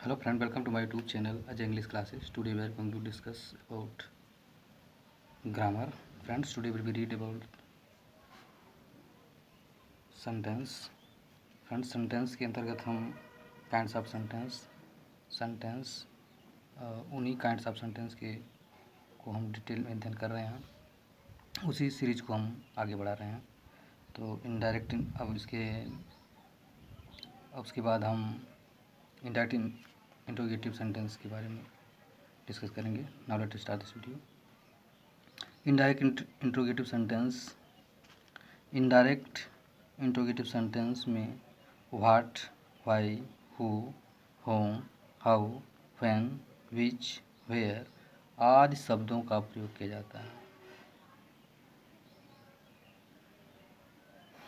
Hello friend, welcome to my YouTube channel Ajay English Classes. Today we are going to discuss about grammar. Friends, today we will read about sentence. Friends, sentence के अंतर्गत हम kinds of sentence उन्हीं kinds of sentence के को हम detail में अध्ययन कर रहे हैं. उसी सीरीज को हम आगे बढ़ा रहे हैं. तो इनडायरेक्ट अब उसके बाद हम इनडायरेक्ट इंट्रोगेटिव सेंटेंस के बारे में डिस्कस करेंगे. Now let start this video. Indirect interrogative sentence में what, why, who, whom, how, when, which, where आदि शब्दों का प्रयोग किया जाता है.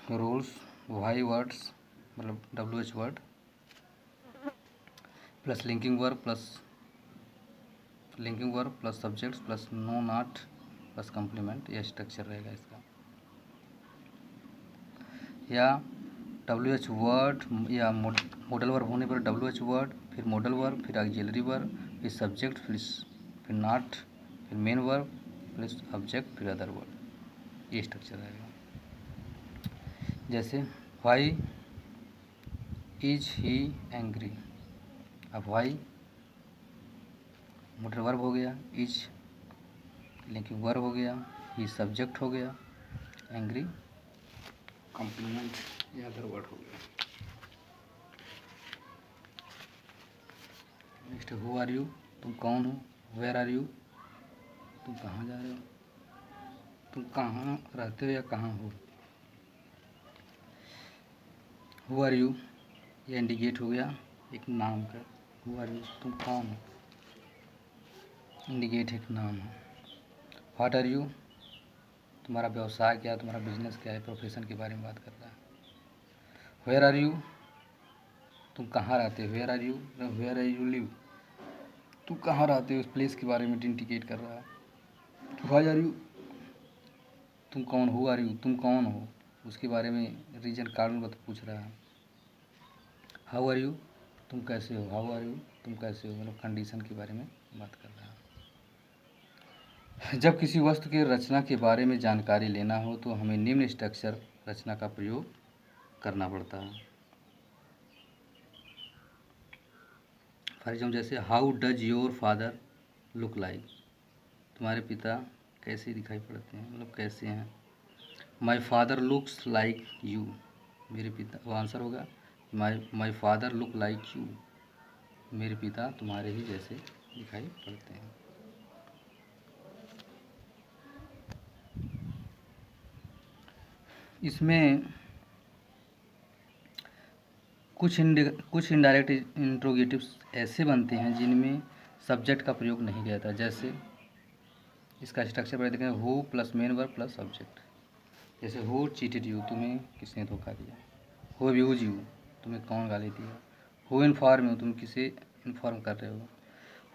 रूल्स: व्हाई वर्ड्स मतलब WH word plus linking verb plus subjects plus no not plus complement. यह स्ट्रक्चर रहेगा इसका. या WH वर्ड या मॉडल वर्ब होने पर WH वर्ड, फिर मॉडल वर्ब, फिर ऑक्सिलरी वर्ब, फिर सब्जेक्ट, फिर नॉट, फिर मेन वर्ब, प्लस ऑब्जेक्ट, फिर अदर वर्ड. ये स्ट्रक्चर रहेगा. जैसे व्हाई इज ही एंग्री. अब व्हाई मॉडल वर्ब हो गया, इज लिंकिंग वर्ब हो गया, ही सब्जेक्ट हो गया, एंग्री कॉम्प्लीमेंट या अदर वर्ड हो गया. नेक्स्ट, हु आर यू, तुम कौन हो. वेयर आर यू, तुम कहाँ जा रहे हो, तुम कहाँ रहते हो या कहाँ हो. हु आर यू यह इंडिकेट हो गया एक नाम का. हु आर यू, तुम कौन हो, इंडिकेट एक नाम है. व्हाट आर यू, तुम्हारा व्यवसाय क्या है, तुम्हारा बिजनेस क्या है, प्रोफेशन के बारे में बात कर रहा है. वेयर आर यू, तुम कहाँ रहते हो. वेयर आर यू लिव, तुम कहाँ रहते हो, उस प्लेस के बारे में इंडिकेट कर रहा है. व्हाई आर यू, तुम कौन. हु आर यू, तुम कौन हो, उसके बारे में रीजन कारण पूछ रहा है. हाउ आर यू, तुम कैसे हो. हाउ आर यू, तुम कैसे हो मतलब कंडीशन के बारे में बात कर रहा है. जब किसी वस्तु की रचना के बारे में जानकारी लेना हो तो हमें निम्न स्ट्रक्चर रचना का प्रयोग करना पड़ता है. फॉर एग्जाम्पल जैसे how does your father look like, तुम्हारे पिता कैसे दिखाई पड़ते हैं मतलब कैसे हैं. My father looks like you, मेरे पिता, वो आंसर होगा my father look like you, मेरे पिता तुम्हारे ही जैसे दिखाई पड़ते हैं. इसमें कुछ इनडायरेक्ट इंट्रोगेटिव्स ऐसे बनते हैं जिनमें सब्जेक्ट का प्रयोग नहीं किया जाता. जैसे इसका स्ट्रक्चर पर देखें, who plus main verb plus subject. जैसे हु चीटेड यू, तुम्हें किसने धोखा दिया. हु अब्यूज यू, तुम्हें कौन गाली दिया. हु इन्फॉर्म यू, तुम किसे इन्फॉर्म कर रहे हो.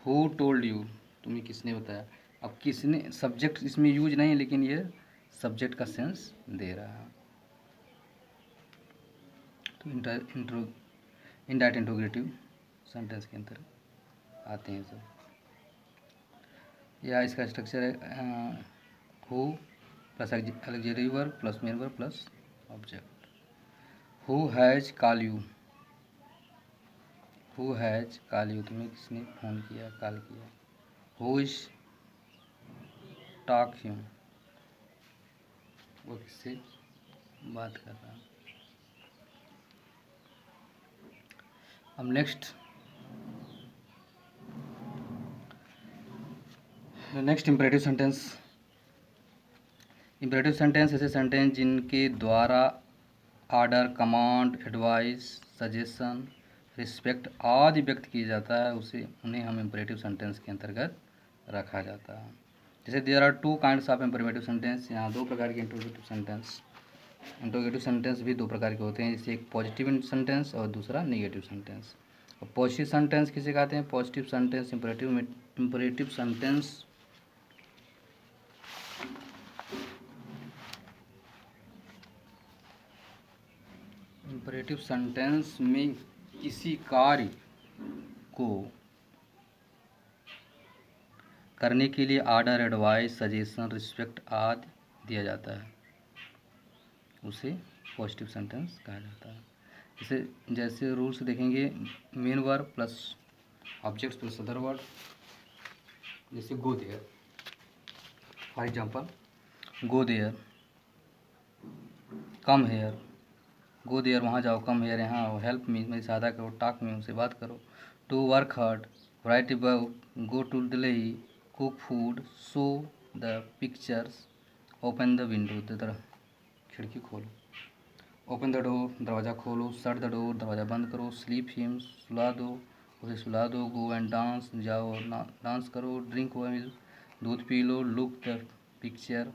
हु टोल्ड यू, तुम्हें किसने बताया. अब किसने सब्जेक्ट इसमें यूज नहीं, लेकिन ये सब्जेक्ट का सेंस दे रहा है. तो इनडायरेक्ट इंट्रोगेटिव सेंटेंस के अंदर आते हैं सब. या इसका स्ट्रक्चर है who plus auxiliary verb plus main verb plus object. Who has call you, who has call you, तुम्हें किसने फ़ोन किया कॉल किया. हु इज टॉक हिम, वो किससे बात कर रहा है. अब next imperative sentence. Imperative sentence ऐसे सेंटेंस जिनके द्वारा order, command, advice, suggestion, respect आदि व्यक्त किया जाता है, उन्हें हम इम्परेटिव सेंटेंस के अंतर्गत रखा जाता है. जैसे there are two kinds of imperative sentence. यहाँ दो प्रकार के इंट्रोगेटिव सेंटेंस भी दो प्रकार के होते हैं. जैसे एक पॉजिटिव सेंटेंस और दूसरा नेगेटिव सेंटेंस. और पॉजिटिव सेंटेंस किसे कहते हैं. पॉजिटिव सेंटेंस इम्परेटिव सेंटेंस में किसी कार्य को करने के लिए ऑर्डर, एडवाइस, सजेशन, रिस्पेक्ट आदि दिया जाता है, उसे पॉजिटिव सेंटेंस कहा जाता है। इसे जैसे रूल्स देखेंगे, main verb plus objects plus other word, जैसे go there, for example go there, come here, go there वहाँ जाओ, कम हेयर यहाँ आओ, हेल्प मी मेरी सहायता करो, टॉक मी उनसे बात करो, to work hard, write a book, go to Delhi, cook food, show the pictures, open the window, खिड़की खोलो, ओपन द डोर दरवाज़ा खोलो, शट द डोर दरवाज़ा बंद करो, स्लीप हिम सुला दो उसे सुला दो, गो एंड डांस जाओ और डांस करो, ड्रिंक मिल्क दूध P low, look the picture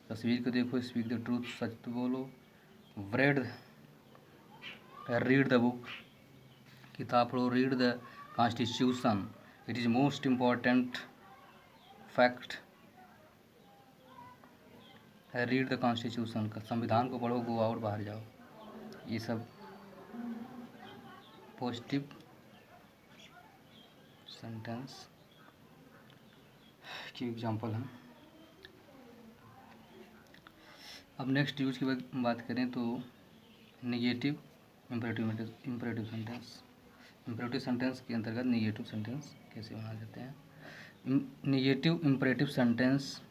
तस्वीर को देखो, स्पीक द ट्रूथ सच बोलो, रेड रीड द बुक किताब पढ़ो, read the constitution it is most important fact, read the constitution का संविधान को पढ़ो, गो आउट बाहर जाओ। ये सब पॉजिटिव सेंटेंस की एग्जांपल हैं। अब नेक्स्ट यूज की बात करें तो negative imperative sentence. Imperative sentence के अंतर्गत नेगेटिव सेंटेंस कैसे बनाए जाते हैं। नेगेटिव इम्परेटिव सेंटेंस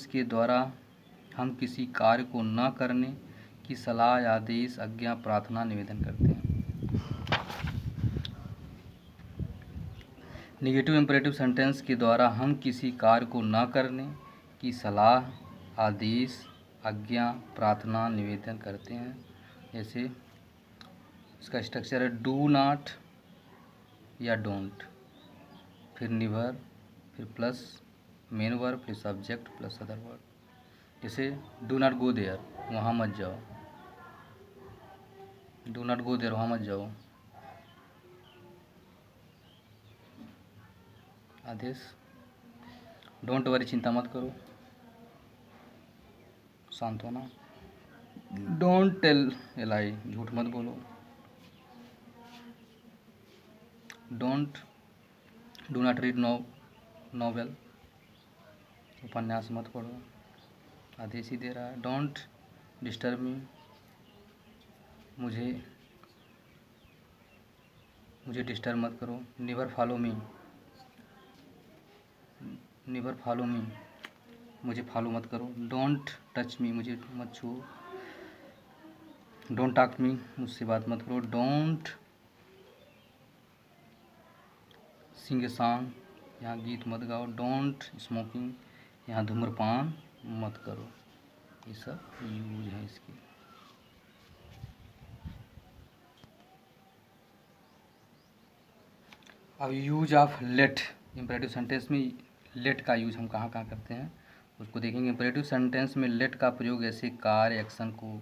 के द्वारा हम किसी कार्य को न करने की सलाह, आदेश, आज्ञा, प्रार्थना, निवेदन करते हैं। नेगेटिव इम्परेटिव सेंटेंस के द्वारा हम किसी कार्य को न करने की सलाह, आदेश, आज्ञा, प्रार्थना, निवेदन करते हैं। जैसे इसका स्ट्रक्चर है डू नॉट या डोंट, फिर निवर, फिर प्लस मेन वर्ब, फिर सब्जेक्ट प्लस अदर वर्ड। जैसे डू नॉट गो देयर, वहाँ मत जाओ, डू नॉट गो देयर वहाँ मत जाओ। आदेश डोंट वरी, चिंता मत करो, सांत्वना। डोंट टेल ए लाई, झूठ मत बोलो। डू नॉट रीड नॉवेल, उपन्यास मत पढ़ो, आदेश ही दे रहा है। डोंट डिस्टर्ब मी, मुझे डिस्टर्ब मत करो। नेवर फॉलो मी, मुझे फॉलो मत करो। डोंट टच मी, मुझे मत छुओ। डोंट टॉक मी, मुझसे बात मत करो। डोंट सिंग ए सॉन्ग, यहाँ गीत मत गाओ। डोंट स्मोकिंग, यहाँ धूम्रपान मत करो। ये सब यूज है इसके। अब use of let. Imperative sentence में लेट का यूज हम कहाँ कहाँ करते हैं उसको देखेंगे। इम्परेटिव सेंटेंस में लेट का प्रयोग ऐसे कार्य, एक्शन को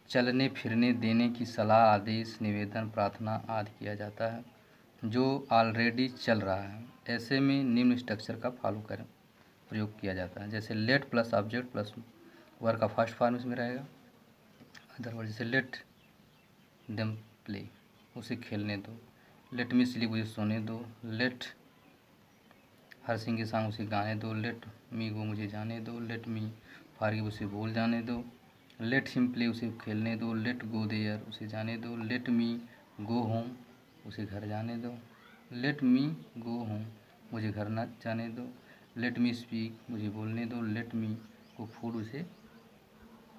चलने फिरने देने की सलाह, आदेश, निवेदन, प्रार्थना आदि किया जाता है जो ऑलरेडी चल रहा है। ऐसे में निम्न स्ट्रक्चर का फॉलो कर प्रयोग किया जाता है। जैसे late plus object plus verb का फर्स्ट फॉर्म इसमें रहेगा। अदरवाइज जैसे लेट देम प्ले, उसे खेलने दो। लेट मी स्लीप, मुझे सोने दो। लेट हर सिंह के सॉन्ग, उसे गाने दो। लेट मी गो, मुझे जाने दो। लेट मी फॉरगिव, उसे भूल जाने दो। लेट हिम प्ले, उसे खेलने दो। लेट गो देयर, उसे जाने दो। लेट मी गो होम, उसे घर जाने दो। लेट मी गो होम, मुझे घर न जाने दो। लेट मी स्पीक, मुझे बोलने दो। लेट मी कुक फूड,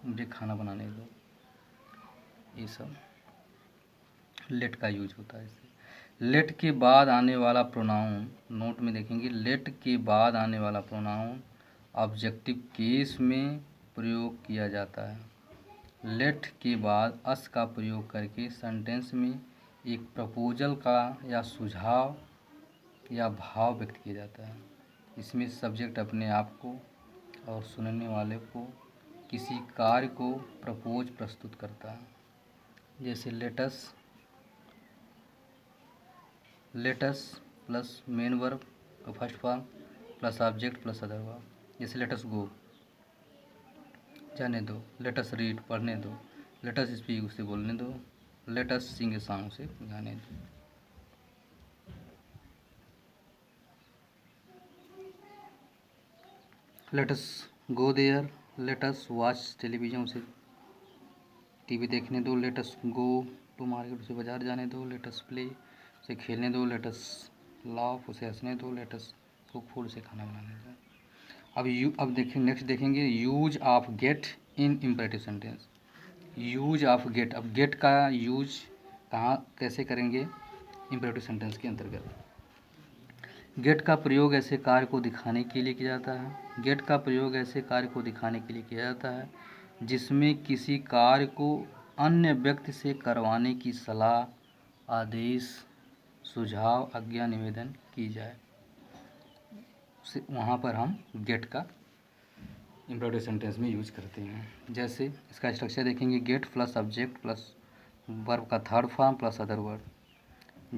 मुझे खाना बनाने दो। ये सब लेट का यूज होता है इससे। लेट के बाद आने वाला प्रोनाउन, नोट में देखेंगे, लेट के बाद आने वाला प्रोनाउन ऑब्जेक्टिव केस में प्रयोग किया जाता है। लेट के बाद अस का प्रयोग करके सेंटेंस में एक प्रपोजल का या सुझाव या भाव व्यक्त किया जाता है। इसमें सब्जेक्ट अपने आप को और सुनने वाले को किसी कार्य को प्रपोज प्रस्तुत करता है। जैसे लेटस प्लस मेन वर्ब का first form plus object plus other verb. जैसे लेटस गो, जाने दो। लेटस रीड, पढ़ने दो। लेटस स्पीक, उसे बोलने दो। Let us Singh a song, से गाने दो। Let us go there, let us watch television, उसे टीवी देखने दो। Let us go to market, उसे बाजार जाने दो। लेट अस प्ले, उसे खेलने दो। लेट अस लाफ, उसे हंसने दो। लेट अस कुक फूड, उसे खाना बनाने दो। अब देखें, नेक्स्ट देखेंगे use of get in imperative sentence. Use of get, अब गेट का यूज कहाँ कैसे करेंगे इम्परेटिव सेंटेंस के अंतर्गत। गेट का प्रयोग ऐसे कार्य को दिखाने के लिए किया जाता है। गेट का प्रयोग ऐसे कार्य को दिखाने के लिए किया जाता है जिसमें किसी कार्य को अन्य व्यक्ति से करवाने की सलाह, आदेश, सुझाव, आज्ञा, निवेदन की जाए, वहाँ पर हम गेट का इम्परेटिव सेंटेंस में यूज करते हैं। जैसे इसका स्ट्रक्चर देखेंगे, get plus subject plus verb का third form plus other word.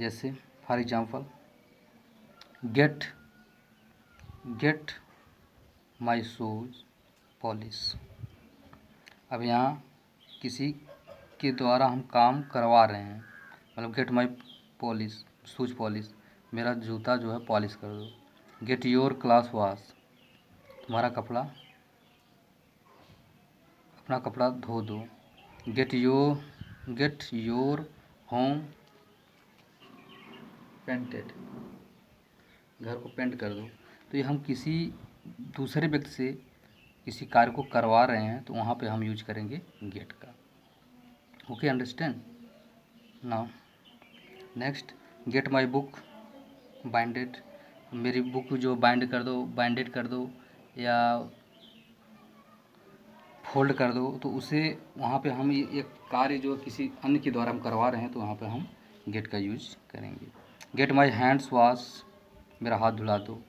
जैसे for example, get my shoes polish. अब यहाँ किसी के द्वारा हम काम करवा रहे हैं, मतलब get my polish, shoes polish, मेरा जूता जो है पॉलिश कर दो। गेट योर क्लास वॉश, तुम्हारा अपना कपड़ा धो दो। गेट योर होम पेंटेड, घर को पेंट कर दो। तो ये हम किसी दूसरे व्यक्ति से किसी कार्य को करवा रहे हैं तो वहाँ पे हम यूज करेंगे गेट का। Okay, understand now. Next, get my book binded, मेरी बुक जो बाइंडेड कर दो या फोल्ड कर दो। तो उसे वहाँ पे हम एक कार्य जो किसी अन्य के द्वारा हम करवा रहे हैं तो वहाँ पे हम गेट का यूज करेंगे। गेट माई हैंड्स वॉश, मेरा हाथ धुला दो।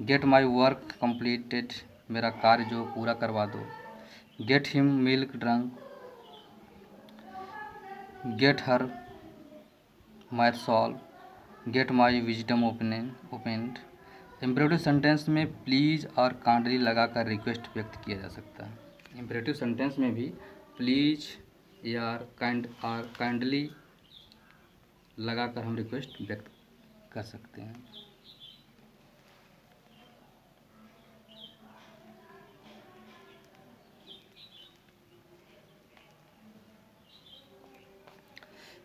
गेट माई वर्क कंप्लीटेड, मेरा कार्य जो पूरा करवा दो। Get him milk drunk, get her my solve, get my wisdom opened. Imperative sentence में प्लीज़ और काइंडली लगाकर रिक्वेस्ट व्यक्त किया जा सकता है। इम्परेटिव सेंटेंस में भी प्लीज़ या काइंडली लगाकर हम रिक्वेस्ट व्यक्त कर सकते हैं।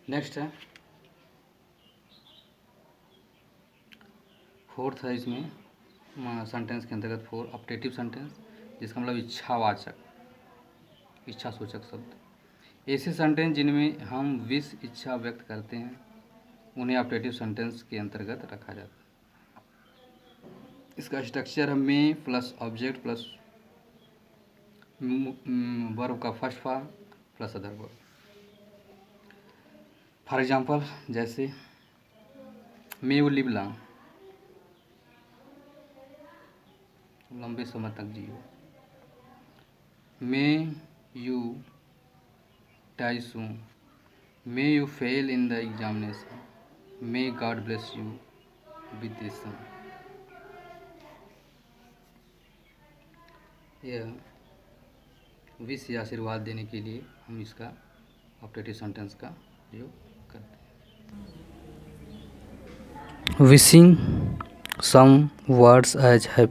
नेक्स्ट है फोर्थ है इसमें सेंटेंस के अंतर्गत फोर ऑप्टेटिव सेंटेंस, जिसका मतलब इच्छावाचक, इच्छा सूचक शब्द। ऐसे सेंटेंस जिनमें हम विश, इच्छा व्यक्त करते हैं उन्हें ऑप्टेटिव सेंटेंस के अंतर्गत रखा जाता है। इसका स्ट्रक्चर है may plus object plus verb का first form plus other verb. For example, जैसे मे यू लिव लॉन्ग, लंबे समय तक जियो। May you die soon, may you fail in the examination, may God bless you with this son. यह wish या आशीर्वाद देने के लिए हम इसका ऑप्टेटिव सेंटेंस का प्रयोग करते हैं। Wishing some words as have,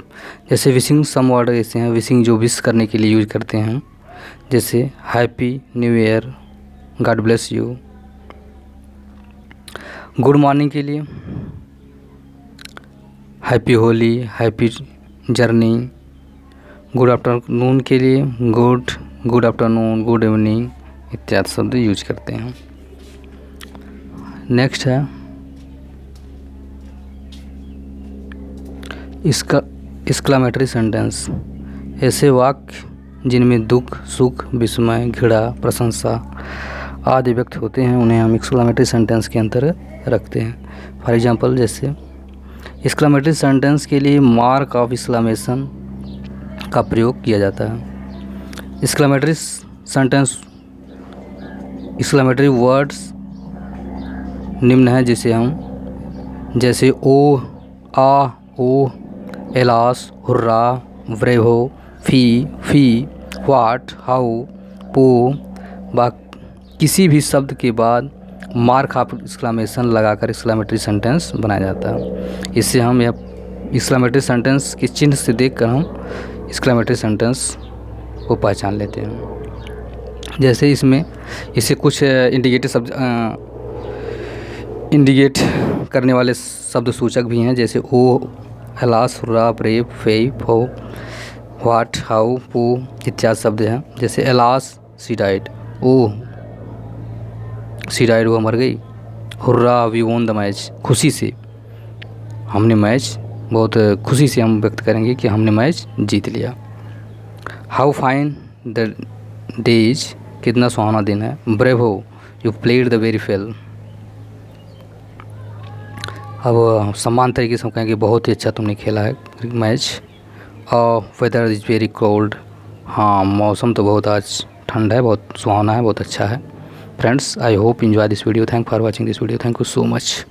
जैसे विशिंग सम वर्ड ऐसे हैं, विशिंग जो विश करने के लिए यूज करते हैं, जैसे happy new year, God bless you. Good morning के लिए happy Holi, happy journey. Good afternoon के लिए गुड आफ्टरनून, गुड इवनिंग इत्यादि शब्द यूज करते हैं। नेक्स्ट है इसका एक्सक्लेमेटरी सेंटेंस, ऐसे वाक्य जिनमें दुख, सुख, विस्मय, घृणा, प्रशंसा आदि व्यक्त होते हैं उन्हें हम एक्सक्लेमेटरी सेंटेंस के अंतर्गत रखते हैं। फॉर एग्जांपल, जैसे एक्सक्लेमेटरी सेंटेंस के लिए मार्क ऑफ एक्सक्लेमेशन का प्रयोग किया जाता है। एक्सक्लेमेटरी सेंटेंस, एक्सक्लेमेटरी वर्ड्स निम्न है जैसे oh, ah, oh, alas, hurrah, bravo, fie, what, how, pooh, किसी भी शब्द के बाद मार्क ऑफ एक्सक्लेमेशन लगाकर एक्सक्लेमेटरी सेंटेंस बनाया जाता है। इससे हम यह एक्सक्लेमेटरी सेंटेंस के चिन्ह से देखकर हम एक्सक्लेमेटरी सेंटेंस को पहचान लेते हैं। जैसे इसमें इसे कुछ इंडिकेट करने वाले शब्द सूचक भी हैं, जैसे oh, alas, hurrah, bravo, fie, foh, what, how, pooh इत्यादि शब्द हैं। जैसे alas she died, oh she died वो मर गई। Hurrah we won the match, खुशी से हमने मैच, बहुत खुशी से हम व्यक्त करेंगे कि हमने मैच जीत लिया। How fine the day is, कितना सुहाना दिन है। Bravo you played the very well, अब समान तरीके से हम कहेंगे बहुत ही अच्छा तुमने खेला है match. Weather is very cold, हाँ मौसम तो बहुत आज ठंड है, बहुत सुहाना है, बहुत अच्छा है। Friends, I hope enjoy this video. Thank for watching this video. Thank you so much.